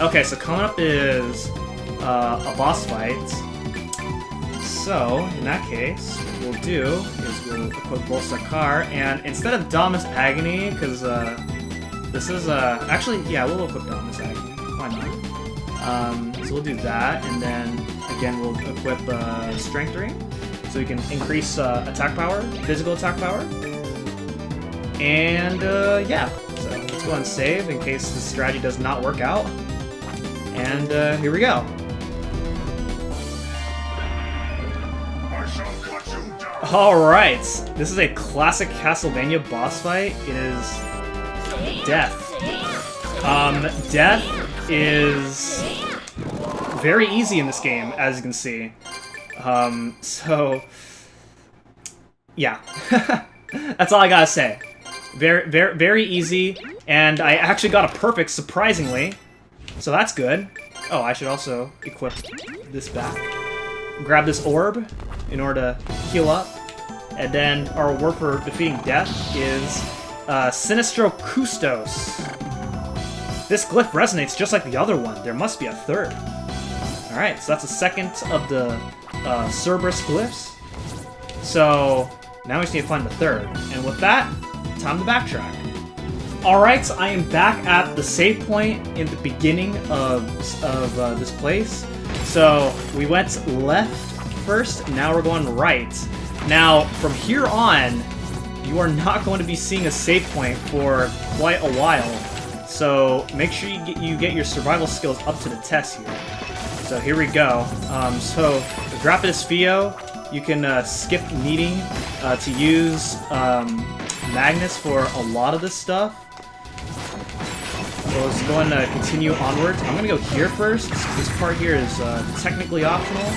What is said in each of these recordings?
Okay, so coming up is a boss fight. So, in that case, what we'll do is we'll equip Bolsakar, and instead of Dominus Agony, because this is actually, yeah, we'll equip Dominus Agony. Why not? So we'll do that, and then again we'll equip Strength Ring, so we can increase attack power, physical attack power. And yeah, so let's go and save in case the strategy does not work out. And here we go. Alright, this is a classic Castlevania boss fight. It is death. Death is very easy in this game, as you can see. So yeah, that's all I gotta say. Very easy, and I actually got a perfect, surprisingly, so that's good. Oh, I should also equip this back. Grab this orb in order to heal up, and then our word for defeating death is Sinistro Custos. This glyph resonates just like the other one. There must be a third. Alright, so that's the second of the Cerberus glyphs. So now we just need to find the third. And with that, time to backtrack. Alright, I am back at the save point in the beginning of this place. So we went left first, now we're going right. Now, from here on, you are not going to be seeing a save point for quite a while. So make sure you get your survival skills up to the test here. So here we go. So with Rapidus Fio, you can skip needing to use Magnus for a lot of this stuff. So let's go and continue onwards. I'm gonna go here first. This part here is technically optional.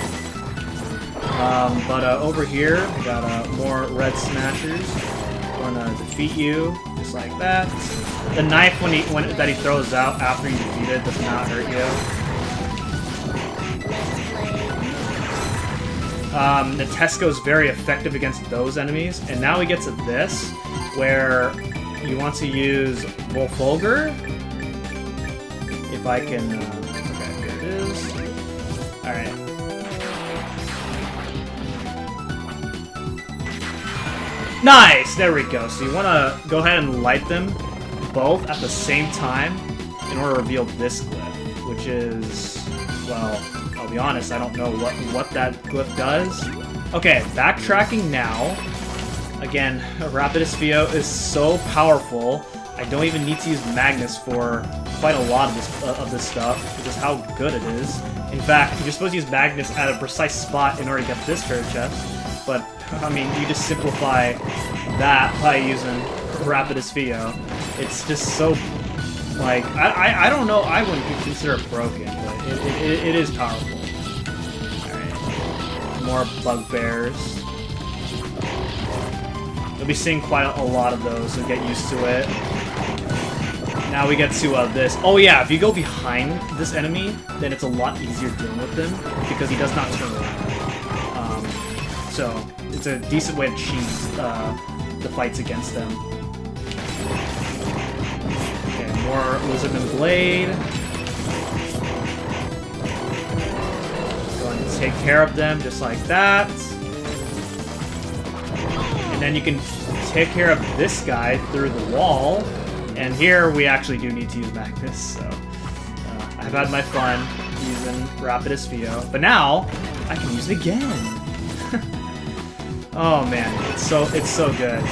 But over here, we got more red smashers. Gonna defeat you just like that. The knife that he throws out after you defeat it does not hurt you. Netesco is very effective against those enemies, and now we get to this, where you want to use Volfolger. If I can, okay, here it is. Alright. Nice! There we go. So you want to go ahead and light them both at the same time in order to reveal this glyph, which is, well, I'll be honest, I don't know what that glyph does. Okay, backtracking now. Again, Rapidus Fio is so powerful, I don't even need to use Magnus for quite a lot of this stuff, which is how good it is. In fact, you're supposed to use Magnus at a precise spot in order to get this treasure chest, but, I mean, you just simplify that by using Rapidus Fio. It's just so, like, I don't know, I wouldn't consider it broken, but it is powerful. Alright, more bugbears. You'll be seeing quite a lot of those, so get used to it. Now we get to this. Oh yeah, if you go behind this enemy, then it's a lot easier dealing with him, because he does not turn around. So, it's a decent way to cheat the fights against them. Okay, more Lizardman Blade. Going to take care of them just like that. And then you can take care of this guy through the wall. And here we actually do need to use Magnus, so I've had my fun using Rapidus Fio. But now I can use it again. Oh man, it's so good.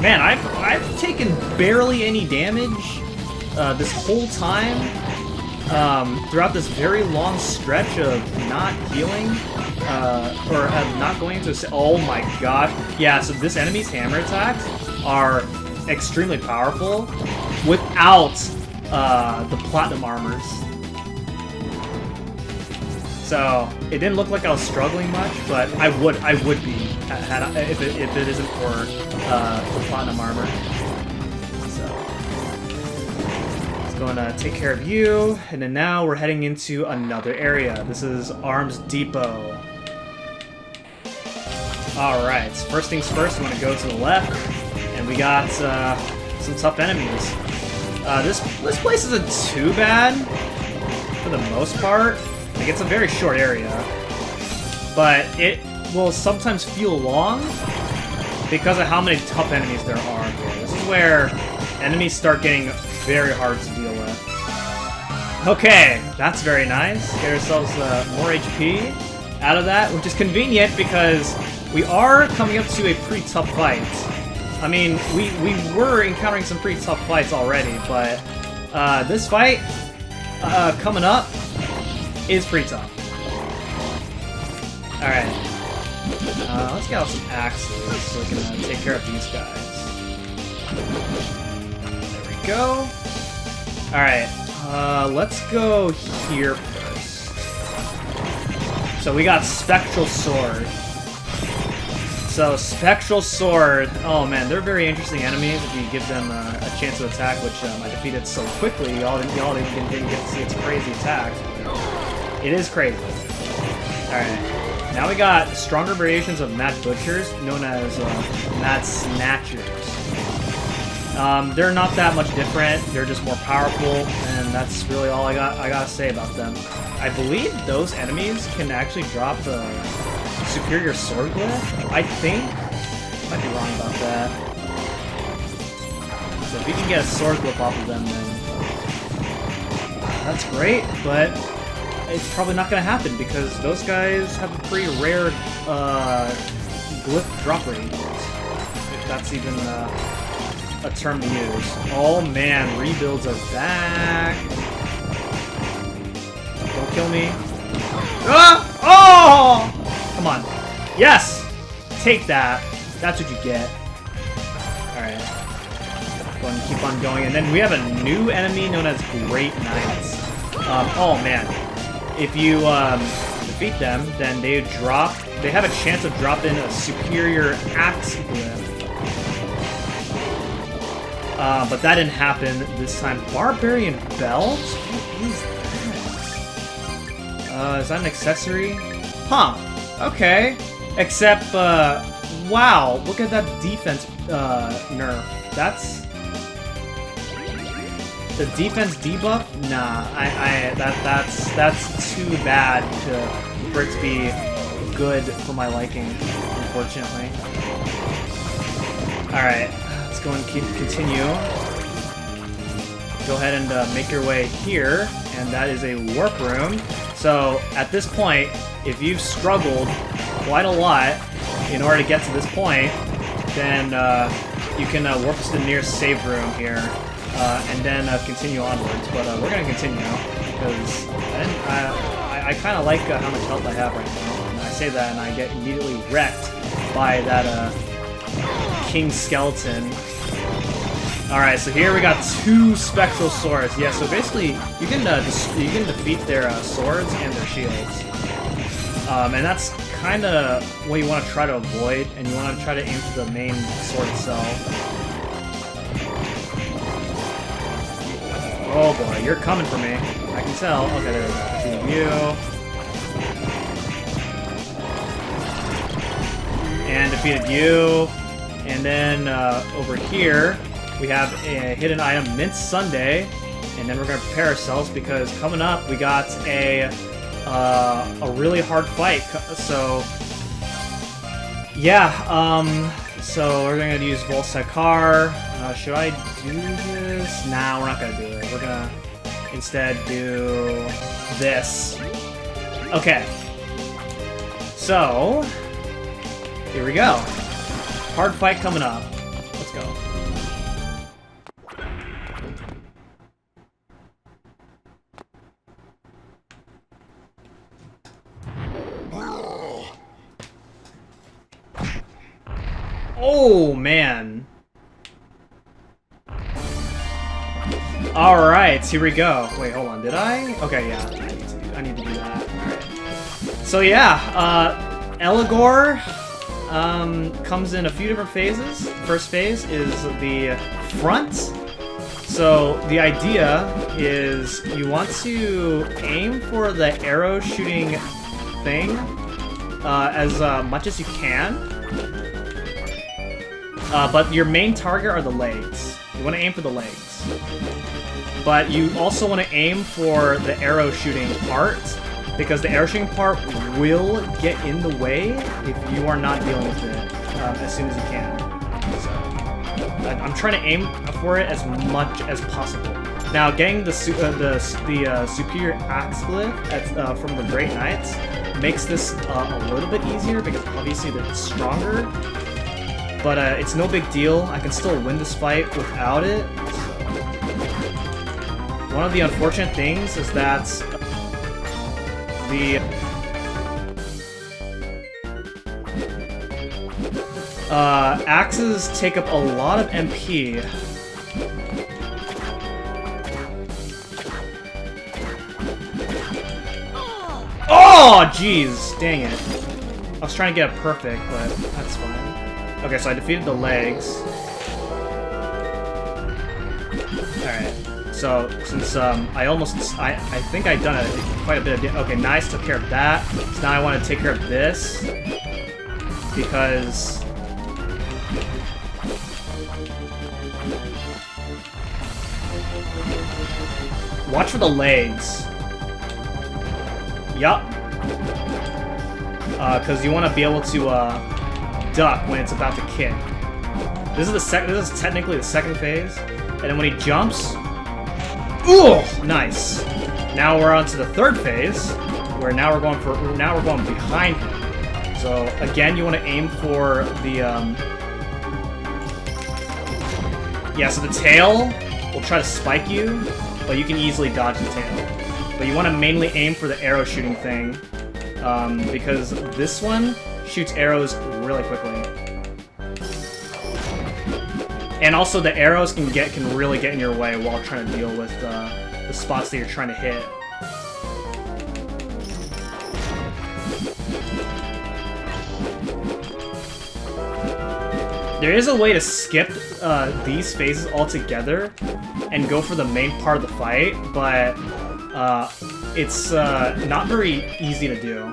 Man, I've taken barely any damage this whole time throughout this very long stretch of not healing or not going into a... Oh my god. Yeah, so this enemy's hammer attacks are extremely powerful without the platinum armors. So it didn't look like I was struggling much, but I would be if it isn't for the platinum armor. So it's going to take care of you, and then now we're heading into another area. This is Arms Depot. All right, first things first, we want to go to the left, and we got some tough enemies. This place isn't too bad. for the most part. Like, it's a very short area. But it will sometimes feel long because of how many tough enemies there are here. This is where enemies start getting very hard to deal with. Okay, that's very nice. Get ourselves more HP out of that, which is convenient because we are coming up to a pretty tough fight. I mean, we were encountering some pretty tough fights already, but this fight coming up is pretty tough. Alright. Let's get out some axes so we can take care of these guys. There we go. Alright. Let's go here first. So we got Spectral Sword. So Spectral Sword, oh man, they're very interesting enemies if you give them a chance to attack, which I defeated so quickly. Y'all didn't get to see its crazy attacks. It is crazy. Alright, now we got stronger variations of Mad Butchers, known as Mad Snatchers. They're not that much different. They're just more powerful, and that's really all I gotta say about them. I believe those enemies can actually drop the superior sword glyph. I think. Might be wrong about that. So if you can get a sword glyph off of them, then that's great. But it's probably not gonna happen because those guys have a pretty rare glyph drop rate, if that's even a term to use. Oh man, rebuilds are back. Don't kill me. Ah! Oh! Come on. Yes! Take that. That's what you get. Alright. Go and keep on going. And then we have a new enemy known as Great Knights. Oh man. If you defeat them, then they have a chance of dropping a superior axe glyph. But that didn't happen this time. Barbarian Belt? What is that? Is that an accessory? Huh. Okay. Except, wow. Look at that defense nerf. That's... The defense debuff? Nah. That's too bad for it to be good for my liking, unfortunately. Alright. Let's go and continue. Go ahead and make your way here, and that is a warp room. So at this point, if you've struggled quite a lot in order to get to this point, then you can warp to the nearest save room here, and then continue onwards. But we're gonna continue because I kind of like how much health I have right now. And I say that, and I get immediately wrecked by that King Skeleton. Alright, so here we got two Spectral Swords. Yeah, so basically, you can defeat their swords and their shields. And that's kind of what you want to try to avoid, and you want to try to aim for the main sword itself. Oh boy, you're coming for me. I can tell. Okay, there we go. Defeating you. And defeated you. And then over here, we have a hidden item, Mint Sundae, and then we're gonna prepare ourselves because coming up we got a really hard fight. So yeah, so we're gonna use Volsakar. Should I do this? Nah, we're not gonna do it. We're gonna instead do this. Okay. So here we go. Hard fight coming up. Let's go. Oh, man. Alright, here we go. Wait, hold on. Did I? Okay, yeah. I need to do that. Alright. So, yeah. Eligor comes in a few different phases. First phase is the front. So, the idea is you want to aim for the arrow shooting thing as much as you can. But your main target are the legs. You want to aim for the legs. But you also want to aim for the arrow shooting part, because the arrow shooting part will get in the way if you are not dealing with it as soon as you can. So, I'm trying to aim for it as much as possible. Now, getting the superior axe glyph from the Great Knights makes this a little bit easier, because obviously it's stronger. But it's no big deal. I can still win this fight without it. One of the unfortunate things is that the axes take up a lot of MP. Oh, jeez, dang it. I was trying to get it perfect, but that's fine. Okay, so I defeated the legs. Alright. So, since I think I've done quite a bit of damage. Okay, nice, took care of that. So now I want to take care of this, because watch for the legs. Yup. Because you want to be able to duck when it's about to kick. This is technically the second phase, and then when he jumps. Ooh, nice. Now we're on to the third phase, where now we're going behind him. So again, you want to aim for the yeah. So the tail will try to spike you, but you can easily dodge the tail. But you want to mainly aim for the arrow shooting thing, because this one shoots arrows really quickly. And also the arrows can really get in your way while trying to deal with the spots that you're trying to hit. There is a way to skip these phases altogether and go for the main part of the fight, but it's not very easy to do.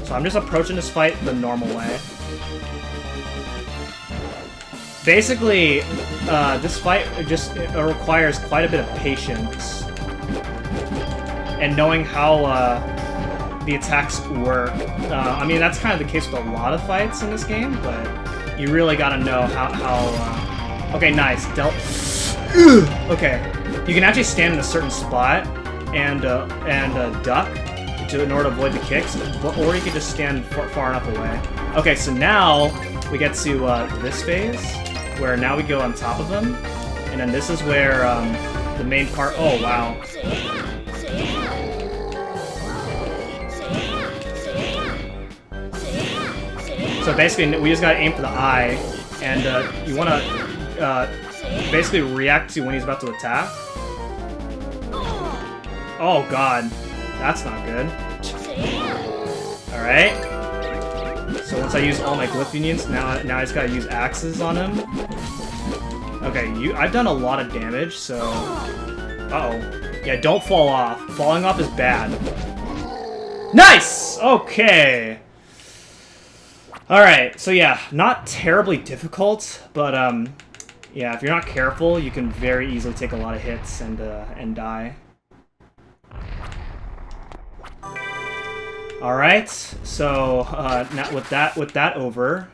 So I'm just approaching this fight the normal way. Basically, this fight just requires quite a bit of patience and knowing how the attacks work. I mean, that's kind of the case with a lot of fights in this game, but you really gotta know how okay, nice. Okay, you can actually stand in a certain spot and duck in order to avoid the kicks, or you can just stand far enough away. Okay, so now we get to this phase, where now we go on top of them, and then this is where the main part. Oh wow! So basically, we just gotta aim for the eye, and you want to basically react to when he's about to attack. Oh god, that's not good. All right. So once I use all my glyph unions, now I just gotta use axes on him. Okay, I've done a lot of damage, so. Uh-oh. Yeah, don't fall off. Falling off is bad. Nice! Okay. Alright, so yeah, not terribly difficult, but yeah, if you're not careful, you can very easily take a lot of hits and die. Alright, so now with that over,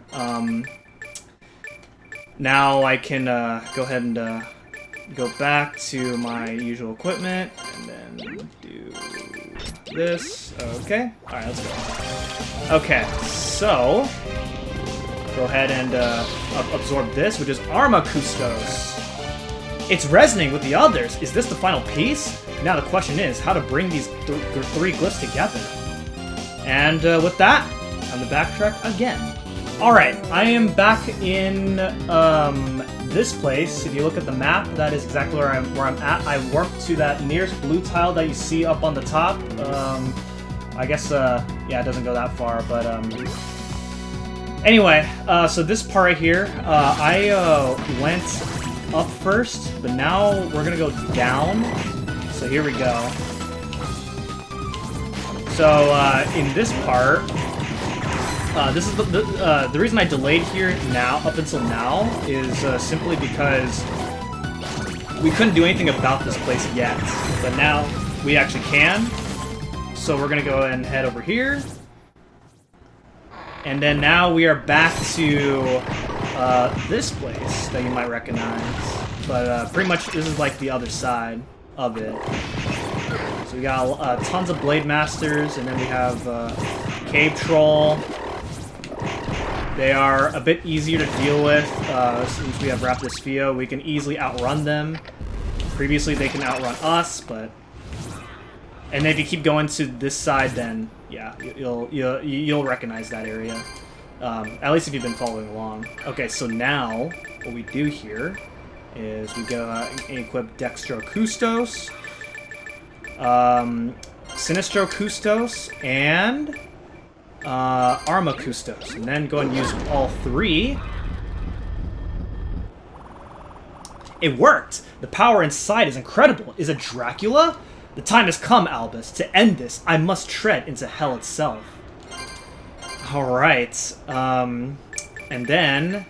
now I can go ahead and go back to my usual equipment, and then do this. Okay, alright, let's go. Okay, so go ahead and absorb this, which is Arma Custos. It's resonating with the others. Is this the final piece? Now the question is how to bring these three glyphs together. And with that, I'm gonna backtrack again. Alright, I am back in this place. If you look at the map, that is exactly where I'm at. I warped to that nearest blue tile that you see up on the top. I guess, yeah, it doesn't go that far, but anyway, so this part right here, I went up first, but now we're gonna go down. So here we go. So, in this part, this is the reason I delayed here now, up until now, is simply because we couldn't do anything about this place yet, but now we actually can. So we're gonna go ahead and head over here. And then now we are back to this place that you might recognize. But pretty much this is like the other side of it. So we got tons of Blade Masters, and then we have Cave Troll. They are a bit easier to deal with since we have Raptus Fio. We can easily outrun them. Previously they can outrun us, but... And if you keep going to this side, then yeah, you'll recognize that area. At least if you've been following along. Okay, so now what we do here is we go and equip Dextro Custos, Sinistro Custos, and Arma Custos, and then go and use all three. It worked! The power inside is incredible. Is it Dracula? The time has come, Albus. To end this, I must tread into hell itself. Alright, and then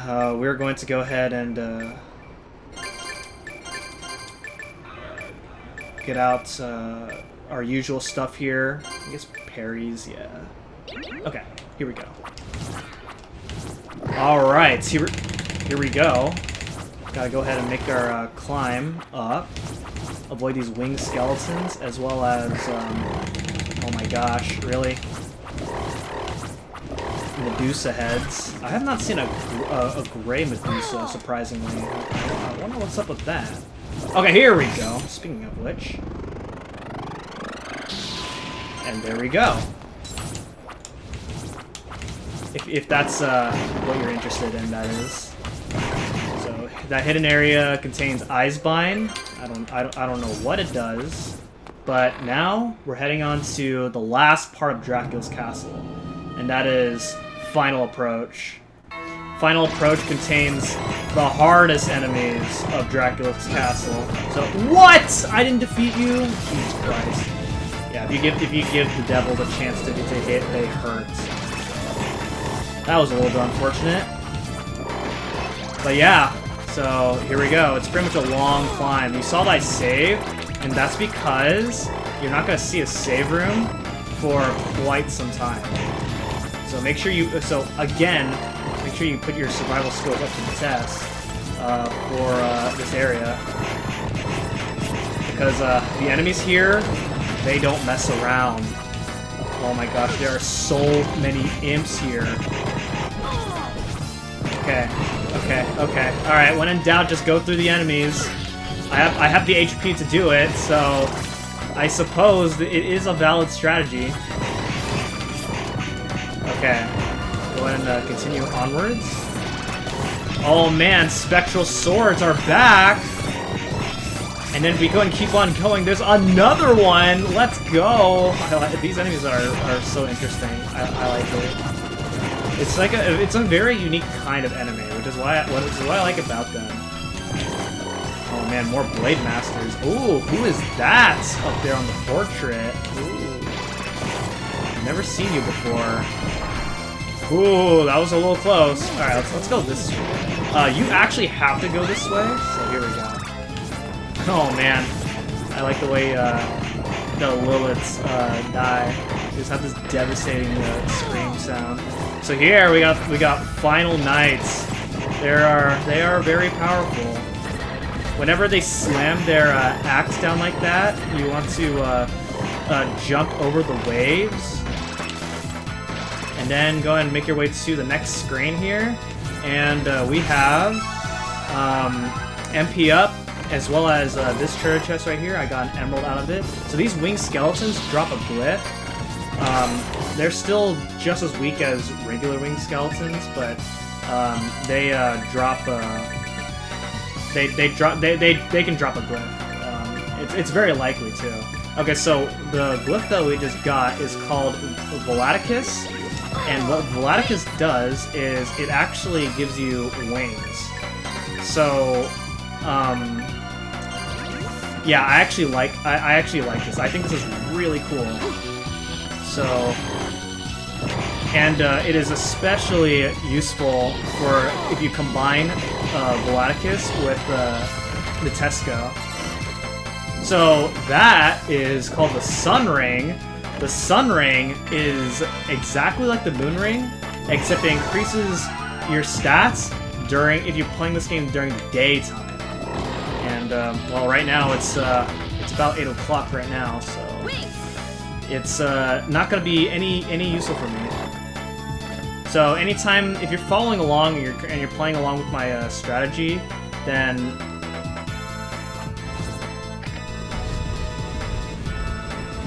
we're going to go ahead and get out our usual stuff here. I guess parries, yeah. Okay, here we go. Alright, here we go. Gotta go ahead and make our climb up. Avoid these winged skeletons, as well as, oh my gosh, really? Medusa heads. I have not seen a gray Medusa, surprisingly. I wonder what's up with that. Okay, here we go. Speaking of which. And there we go. If that's what you're interested in, that is. So that hidden area contains Eisbein. I don't know what it does, but now we're heading on to the last part of Dracula's castle, and that is Final Approach. Final Approach contains the hardest enemies of Dracula's castle. So what? I didn't defeat you? Jesus Christ. Yeah, if you give the devil the chance to hit, they hurt. That was a little bit unfortunate. But yeah. So, here we go. It's pretty much a long climb. You saw that I saved, and that's because you're not going to see a save room for quite some time. So make sure you... So, again, make sure you put your survival skills up to the test for this area. Because the enemies here, they don't mess around. Oh my gosh, there are so many imps here. Okay. Alright, when in doubt, just go through the enemies. I have the HP to do it, so I suppose it is a valid strategy. Okay. Go ahead and continue onwards. Oh man, Spectral Swords are back! And then we go and keep on going. There's another one! Let's go! These enemies are so interesting. I like it. It's like it's a very unique kind of enemy, which is what I like about them. Oh man, more Blade Masters. Ooh, who is that up there on the portrait? Ooh. I've never seen you before. Ooh, that was a little close. Alright, let's go this way. You actually have to go this way, so here we go. Oh man, I like the way the Liliths die. They just have this devastating scream sound. So here we got Final Knights. They are very powerful. Whenever they slam their axe down like that, you want to jump over the waves, and then go ahead and make your way to the next screen here. And we have MP up, as well as this treasure chest right here. I got an emerald out of it. So these winged skeletons drop a glyph. They're still just as weak as regular winged skeletons, but they drop they can drop a glyph. It's very likely too. Okay, so the glyph that we just got is called Volaticus, and what Volaticus does is it actually gives you wings. So yeah, I actually like this. I think this is really cool. So, and it is especially useful for if you combine Volaticus with the Tesco. So that is called the Sun Ring. The Sun Ring is exactly like the Moon Ring, except it increases your stats if you're playing this game during the daytime. And well, right now it's about 8 o'clock right now, so it's not going to be any useful for me. So anytime, if you're following along and you're playing along with my strategy, then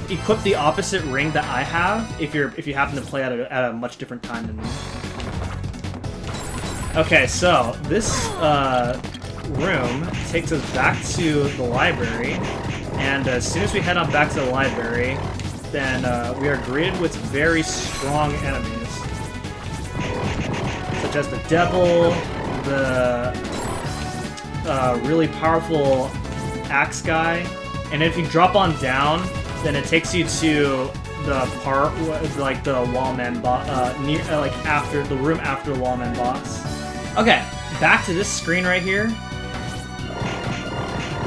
equip the opposite ring that I have if you happen to play at a much different time than me. Okay, so this room takes us back to the library, and as soon as we head on back to the library, then we are greeted with very strong enemies. Such as the devil, the really powerful axe guy, and if you drop on down, then it takes you to the part like the wallman boss, like after the room after the wallman boss. Okay, back to this screen right here.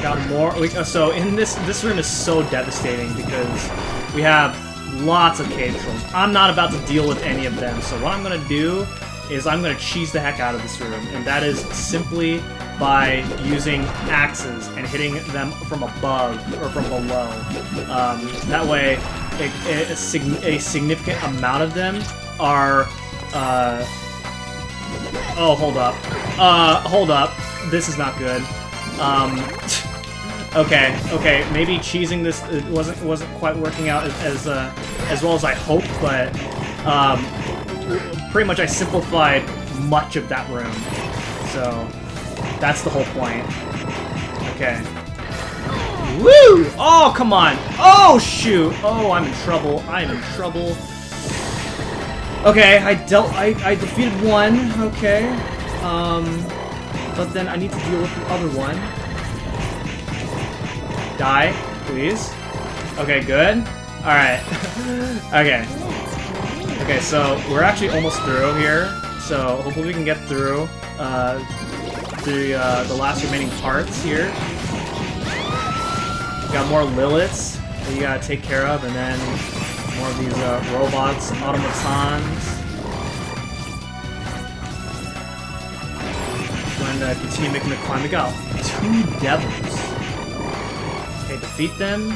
Got more. So in this room is so devastating because we have lots of cave trolls. I'm not about to deal with any of them, so what I'm gonna do is I'm going to cheese the heck out of this room, and that is simply by using axes and hitting them from above or from below. That way, a significant amount of them are... oh, hold up. Hold up. This is not good. Okay, maybe cheesing this wasn't quite working out as well as I hoped, but... pretty much I simplified much of that room. So, that's the whole point. Okay. Woo! Oh, come on! Oh, shoot! Oh, I'm in trouble. I'm in trouble. Okay, I defeated one. Okay. But then I need to deal with the other one. Die, please. Okay, good. Alright. Okay. Okay, so we're actually almost through here, so hopefully we can get through the last remaining parts here. Got more Liliths that you gotta take care of, and then more of these robots, automatons. Going to continue making the climb. We got 2 devils. Okay, defeat them,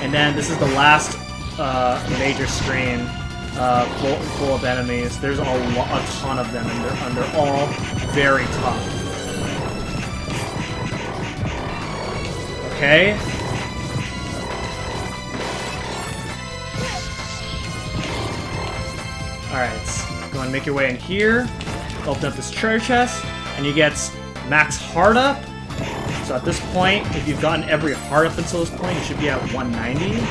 and then this is the last major screen. Full of enemies. There's a ton of them, and they're all very tough. Okay. Alright, go and make your way in here. Open up this treasure chest, and you get max heart up. So at this point, if you've gotten every heart up until this point, you should be at 190.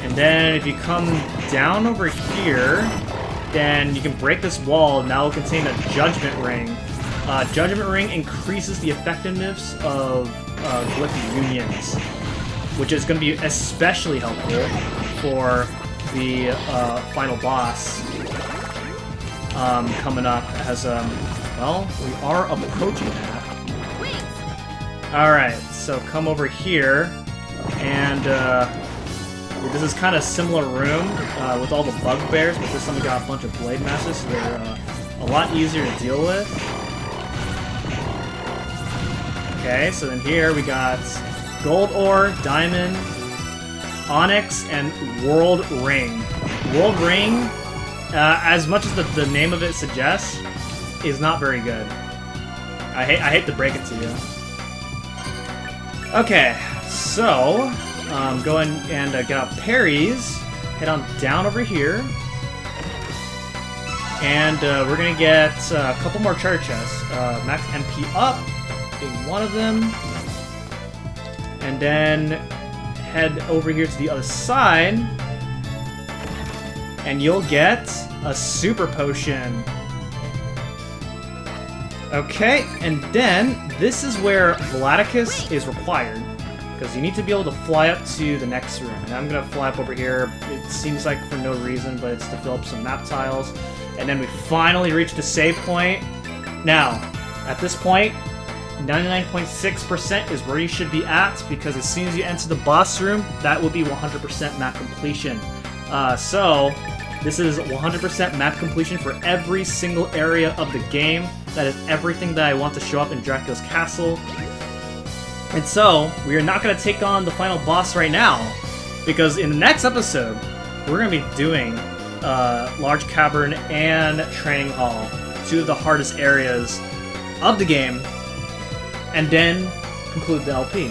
And then if you come down over here, then you can break this wall. Now it'll contain a Judgment Ring. Judgment Ring increases the effectiveness of glyph unions, which is going to be especially helpful for the final boss coming up as, well, we are approaching that. Alright, so come over here, and this is kind of a similar room with all the bugbears, but this time we got a bunch of blade masters, so they're a lot easier to deal with. Okay, so then here we got Gold Ore, Diamond, Onyx, and World Ring. World Ring, as much as the name of it suggests, is not very good. I hate to break it to you. Okay, so... go in and get out parries, head on down over here, and we're gonna get a couple more treasure chests. Max MP up, being one of them, and then head over here to the other side, and you'll get a super potion. Okay, and then this is where Vladicus is required, because you need to be able to fly up to the next room. And I'm going to fly up over here. It seems like for no reason, but it's to fill up some map tiles. And then we finally reach the save point. Now, at this point, 99.6% is where you should be at, because as soon as you enter the boss room, that will be 100% map completion. So, this is 100% map completion for every single area of the game. That is everything that I want to show up in Dracula's castle. And so, we are not going to take on the final boss right now, because in the next episode, we're going to be doing Large Cavern and Training Hall, two of the hardest areas of the game, and then conclude the LP.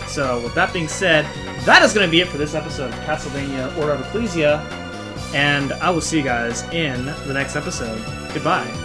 So, with that being said, that is going to be it for this episode of Castlevania Order of Ecclesia, and I will see you guys in the next episode. Goodbye.